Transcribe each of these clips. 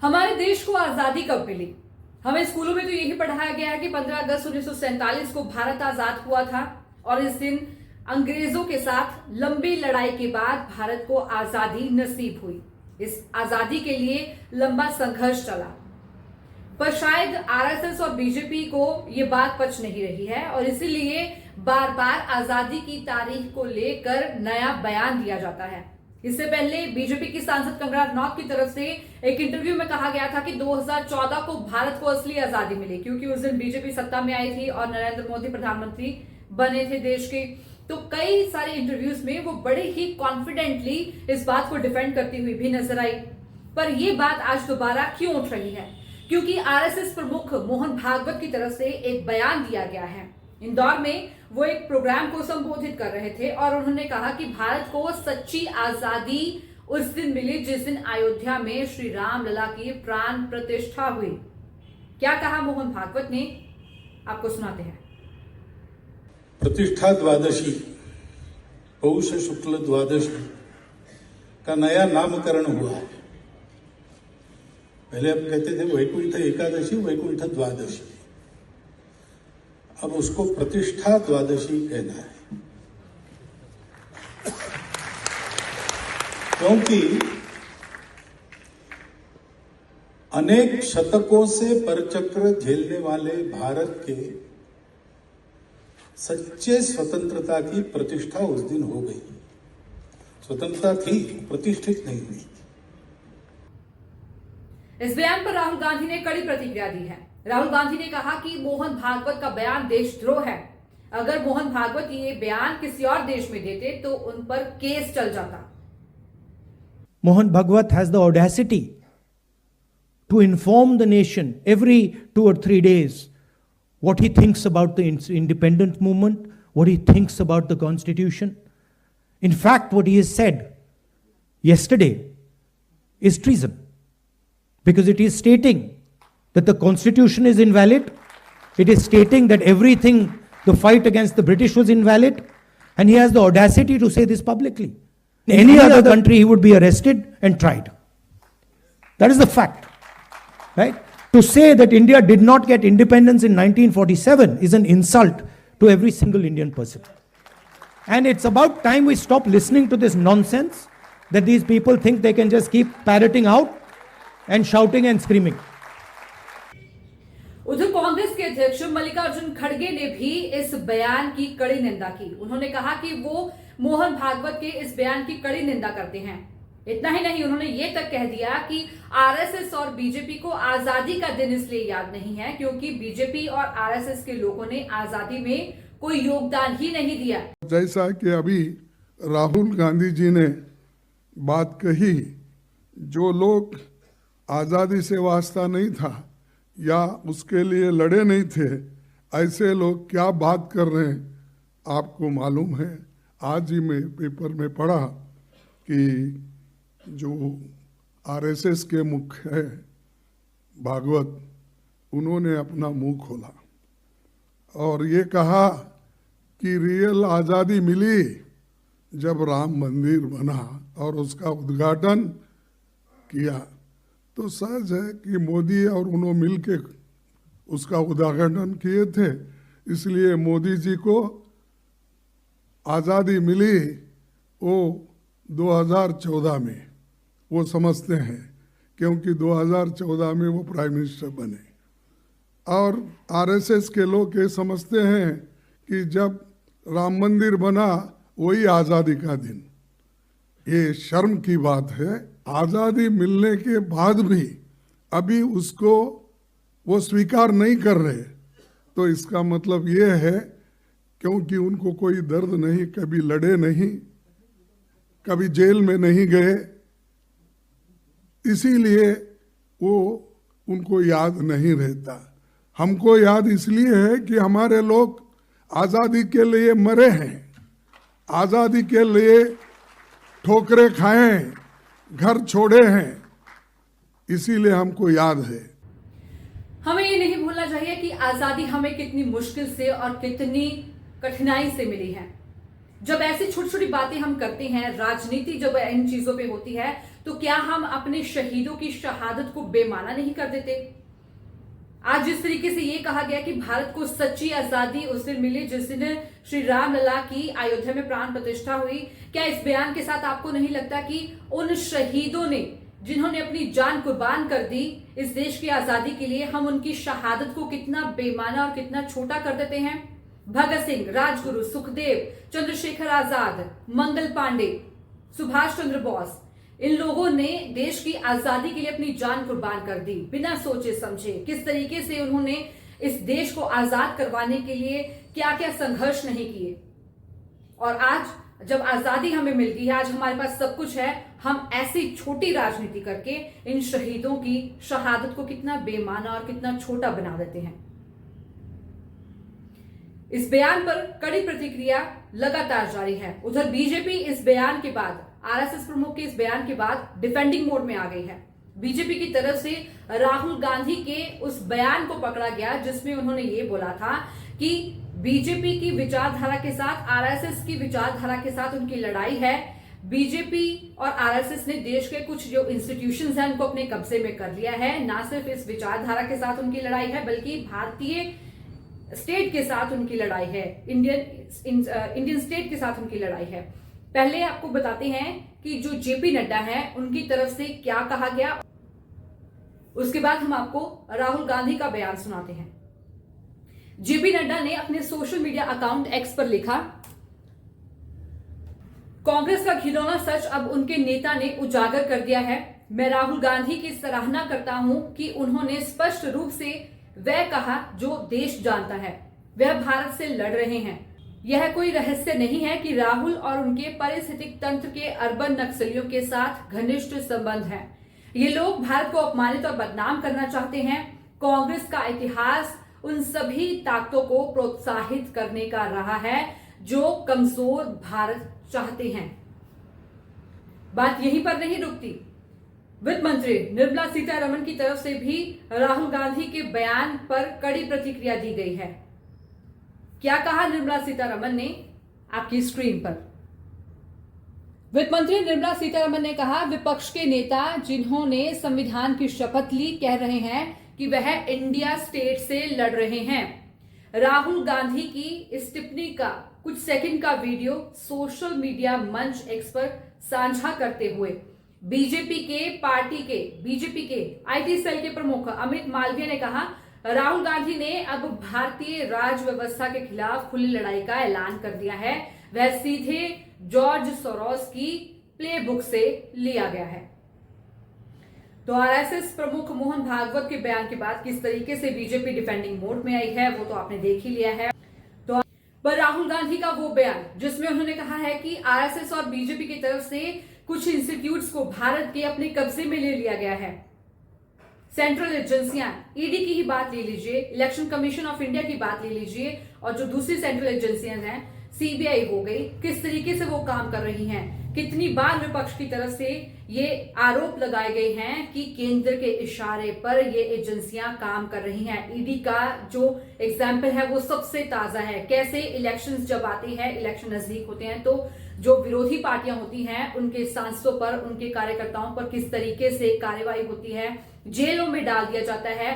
हमारे देश को आजादी कब मिली? हमें स्कूलों में तो यही पढ़ाया गया है कि 15 अगस्त 1947 को भारत आजाद हुआ था और इस दिन अंग्रेजों के साथ लंबी लड़ाई के बाद भारत को आजादी नसीब हुई। इस आजादी के लिए लंबा संघर्ष चला, पर शायद आरएसएस और बीजेपी को ये बात पच नहीं रही है और इसीलिए बार बार आजादी की तारीख को लेकर नया बयान दिया जाता है। इससे पहले बीजेपी की सांसद कंगना रनौत की तरफ से एक इंटरव्यू में कहा गया था कि 2014 को भारत को असली आजादी मिली, क्योंकि उस दिन बीजेपी सत्ता में आई थी और नरेंद्र मोदी प्रधानमंत्री बने थे देश के। तो कई सारे इंटरव्यूज में वो बड़े ही कॉन्फिडेंटली इस बात को डिफेंड करती हुई भी नजर आई। पर यह बात आज दोबारा क्यों उठ रही है? क्योंकि आरएसएस प्रमुख मोहन भागवत की तरफ से एक बयान दिया गया है। इंदौर में वो एक प्रोग्राम को संबोधित कर रहे थे और उन्होंने कहा कि भारत को सच्ची आजादी उस दिन मिली जिस दिन अयोध्या में श्री राम लला की प्राण प्रतिष्ठा हुई। क्या कहा मोहन भागवत ने, आपको सुनाते हैं। प्रतिष्ठा द्वादशी, पौष शुक्ल द्वादशी का नया नामकरण हुआ है। पहले हम कहते थे वैकुंठ एकादशी, वैकुंठ द्वादशी, अब उसको प्रतिष्ठा द्वादशी कहना है, क्योंकि अनेक शतकों से परचक्र झेलने वाले भारत के सच्चे स्वतंत्रता की प्रतिष्ठा उस दिन हो गई। स्वतंत्रता थी, प्रतिष्ठित नहीं हुई। इस बयान पर राहुल गांधी ने कड़ी प्रतिक्रिया दी है। राहुल गांधी ने कहा कि मोहन भागवत का बयान देशद्रोह है। अगर मोहन भागवत ये बयान किसी और देश में देते तो उन पर केस चल जाता। Mohan Bhagwat has the audacity to inform the nation every 2 or 3 days what he thinks about the independent movement, what he thinks about the constitution. In fact, what he has said yesterday is treason, because it is stating that the constitution is invalid, it is stating that everything, the fight against the British was invalid, and he has the audacity to say this publicly. In any other country, he would be arrested and tried. That is the fact, right? To say that India did not get independence in 1947 is an insult to every single Indian person. And it's about time we stop listening to this nonsense that these people think they can just keep parroting out and shouting and screaming. उधर कांग्रेस के अध्यक्ष मल्लिकार्जुन खड़गे ने भी इस बयान की कड़ी निंदा की। उन्होंने कहा कि वो मोहन भागवत के इस बयान की कड़ी निंदा करते हैं। इतना ही नहीं, उन्होंने ये तक कह दिया कि आरएसएस और बीजेपी को आजादी का दिन इसलिए याद नहीं है क्योंकि बीजेपी और आरएसएस के लोगों ने आजादी में कोई योगदान ही नहीं दिया। जैसा कि अभी राहुल गांधी जी ने बात कही, जो लोग आजादी से वास्ता नहीं था या उसके लिए लड़े नहीं थे, ऐसे लोग क्या बात कर रहे हैं आपको मालूम है? आज ही मैं पेपर में पढ़ा कि जो आरएसएस के मुख्य है भागवत, उन्होंने अपना मुंह खोला और ये कहा कि रियल आज़ादी मिली जब राम मंदिर बना और उसका उद्घाटन किया। तो सहज है कि मोदी और उन्होंने मिलके उसका उद्घाटन किए थे, इसलिए मोदी जी को आज़ादी मिली वो 2014 में, वो समझते हैं, क्योंकि 2014 में वो प्राइम मिनिस्टर बने। और आरएसएस के लोग ये समझते हैं कि जब राम मंदिर बना वही आज़ादी का दिन। ये शर्म की बात है। आज़ादी मिलने के बाद भी अभी उसको वो स्वीकार नहीं कर रहे, तो इसका मतलब ये है क्योंकि उनको कोई दर्द नहीं, कभी लड़े नहीं, कभी जेल में नहीं गए, इसीलिए वो उनको याद नहीं रहता। हमको याद इसलिए है कि हमारे लोग आज़ादी के लिए मरे हैं, आज़ादी के लिए ठोकरें खाए हैं, घर छोड़े हैं, इसीलिए हमको याद है। हमें ये नहीं भूलना चाहिए कि आजादी हमें कितनी मुश्किल से और कितनी कठिनाई से मिली है। जब ऐसी छोटी छोटी बातें हम करते हैं, राजनीति जब इन चीजों पे होती है, तो क्या हम अपने शहीदों की शहादत को बेमाना नहीं कर देते? आज जिस तरीके से ये कहा गया कि भारत को सच्ची आजादी उस दिन मिली जिस दिन श्री राम लला की अयोध्या में प्राण प्रतिष्ठा हुई, क्या इस बयान के साथ आपको नहीं लगता कि उन शहीदों ने, जिन्होंने अपनी जान कुर्बान कर दी इस देश की आजादी के लिए, हम उनकी शहादत को कितना बेमाना और कितना छोटा कर देते हैं? भगत सिंह, राजगुरु, सुखदेव, चंद्रशेखर आजाद, मंगल पांडे, सुभाष चंद्र बोस, इन लोगों ने देश की आजादी के लिए अपनी जान कुर्बान कर दी बिना सोचे समझे। किस तरीके से उन्होंने इस देश को आजाद करवाने के लिए क्या क्या संघर्ष नहीं किए। और आज जब आजादी हमें मिल गई है, आज हमारे पास सब कुछ है, हम ऐसी छोटी राजनीति करके इन शहीदों की शहादत को कितना बेमाना और कितना छोटा बना देते हैं। इस बयान पर कड़ी प्रतिक्रिया लगातार जारी है। उधर बीजेपी इस बयान के बाद, आरएसएस प्रमुख के इस बयान के बाद डिफेंडिंग मोड में आ गई है। बीजेपी की तरफ से राहुल गांधी के उस बयान को पकड़ा गया जिसमें उन्होंने ये बोला था कि बीजेपी की विचारधारा के साथ आरएसएस की विचारधारा के साथ उनकी लड़ाई है। बीजेपी और आरएसएस ने देश के कुछ जो इंस्टीट्यूशंस हैं उनको अपने कब्जे में कर लिया है। ना सिर्फ इस विचारधारा के साथ उनकी लड़ाई है, बल्कि भारतीय स्टेट के साथ उनकी लड़ाई है, इंडियन स्टेट के साथ उनकी लड़ाई है। पहले आपको बताते हैं कि जो जेपी नड्डा है उनकी तरफ से क्या कहा गया, उसके बाद हम आपको राहुल गांधी का बयान सुनाते हैं। जेपी नड्डा ने अपने सोशल मीडिया अकाउंट एक्स पर लिखा, कांग्रेस का घिनौना सच अब उनके नेता ने उजागर कर दिया है। मैं राहुल गांधी की सराहना करता हूं कि उन्होंने स्पष्ट रूप से वह कहा जो देश जानता है, वह भारत से लड़ रहे हैं। यह कोई रहस्य नहीं है कि राहुल और उनके पारिस्थितिक तंत्र के अर्बन नक्सलियों के साथ घनिष्ठ संबंध है। ये लोग भारत को अपमानित और बदनाम करना चाहते हैं। कांग्रेस का इतिहास उन सभी ताकतों को प्रोत्साहित करने का रहा है जो कमजोर भारत चाहते हैं। बात यहीं पर नहीं रुकती। वित्त मंत्री निर्मला सीतारमण की तरफ से भी राहुल गांधी के बयान पर कड़ी प्रतिक्रिया दी गई है। क्या कहा निर्मला सीतारमण ने, आपकी स्क्रीन पर। वित्त मंत्री निर्मला सीतारमण ने कहा, विपक्ष के नेता जिन्होंने संविधान की शपथ ली कह रहे हैं कि वह इंडिया स्टेट से लड़ रहे हैं। राहुल गांधी की इस टिप्पणी का कुछ सेकंड का वीडियो सोशल मीडिया मंच एक्स पर साझा करते हुए बीजेपी के आईटी सेल के प्रमुख अमित मालवीय ने कहा, राहुल गांधी ने अब भारतीय राज व्यवस्था के खिलाफ खुली लड़ाई का ऐलान कर दिया है। वह सीधे जॉर्ज सोरोस की प्लेबुक से लिया गया है। तो आरएसएस प्रमुख मोहन भागवत के बयान के बाद किस तरीके से बीजेपी डिफेंडिंग मोड में आई है वो तो आपने देख ही लिया है। तो पर राहुल गांधी का वो बयान जिसमें उन्होंने कहा है कि आरएसएस और बीजेपी की तरफ से कुछ इंस्टीट्यूट्स को भारत के अपने कब्जे में ले लिया गया है। सेंट्रल एजेंसियां, ईडी की ही बात ले लीजिए, इलेक्शन कमीशन ऑफ इंडिया की बात ले लीजिए, और जो दूसरी सेंट्रल एजेंसियां हैं, सीबीआई हो गई, किस तरीके से वो काम कर रही हैं। कितनी बार विपक्ष की तरफ से ये आरोप लगाए गए हैं कि केंद्र के इशारे पर ये एजेंसियां काम कर रही हैं। ईडी का जो एग्जाम्पल है वो सबसे ताजा है। कैसे इलेक्शंस जब आते हैं, इलेक्शन नजदीक होते हैं, तो जो विरोधी पार्टियां होती हैं उनके सांसदों पर, उनके कार्यकर्ताओं पर किस तरीके से कार्रवाई होती है, जेलों में डाल दिया जाता है।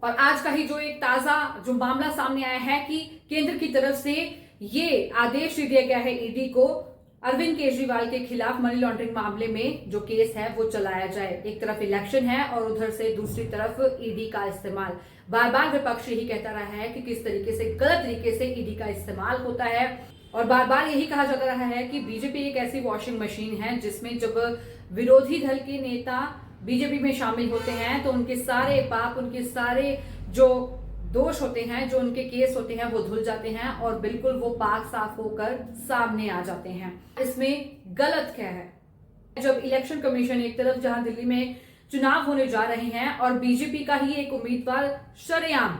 और आज का ही जो एक ताजा जो मामला सामने आया है कि केंद्र की तरफ से ये आदेश दिया गया है ईडी को, अरविंद केजरीवाल के खिलाफ मनी लॉन्ड्रिंग मामले में जो केस है वो चलाया जाए। एक तरफ इलेक्शन है और उधर से दूसरी तरफ ईडी का इस्तेमाल। बार बार विपक्ष यही कहता रहा है कि किस तरीके से गलत तरीके से ईडी का इस्तेमाल होता है, और बार बार यही कहा जाता रहा है कि बीजेपी एक ऐसी वॉशिंग मशीन है जिसमें जब विरोधी दल के नेता बीजेपी में शामिल होते हैं तो उनके सारे पाप, उनके सारे जो दोष होते हैं, जो उनके केस होते हैं, वो धुल जाते हैं और बिल्कुल वो पाक साफ होकर सामने आ जाते हैं। इसमें गलत क्या है? जब इलेक्शन कमीशन एक तरफ जहां दिल्ली में चुनाव होने जा रहे हैं और बीजेपी का ही एक उम्मीदवार शरेआम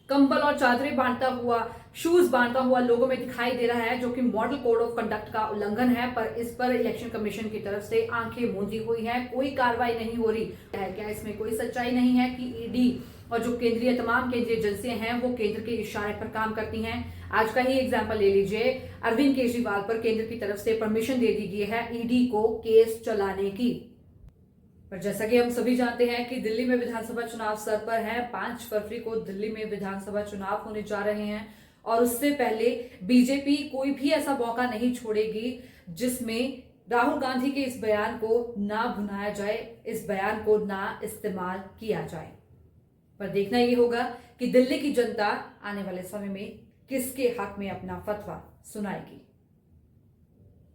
कंबल और चादरें बांटता हुआ, शूज बांटता हुआ लोगों में दिखाई दे रहा है, जो कि मॉडल कोड ऑफ कंडक्ट का उल्लंघन है, पर इस पर इलेक्शन कमीशन की तरफ से आंखें मूंदी हुई है, कोई कार्रवाई नहीं हो रही है। क्या इसमें कोई सच्चाई नहीं है कि ईडी और जो तमाम केंद्रीय एजेंसियां हैं वो केंद्र के इशारे पर काम करती हैं? आज का ही एग्जाम्पल ले लीजिए, अरविंद केजरीवाल पर केंद्र की तरफ से परमिशन दे दी गई है ईडी को केस चलाने की। पर जैसा कि हम सभी जानते हैं कि दिल्ली में विधानसभा चुनाव सर पर है। 5 फरवरी को दिल्ली में विधानसभा चुनाव होने जा रहे हैं और उससे पहले बीजेपी कोई भी ऐसा मौका नहीं छोड़ेगी जिसमें राहुल गांधी के इस बयान को ना भुनाया जाए, इस बयान को ना इस्तेमाल किया जाए। पर देखना ये होगा कि दिल्ली की जनता आने वाले समय में किसके हक में अपना फतवा सुनाएगी।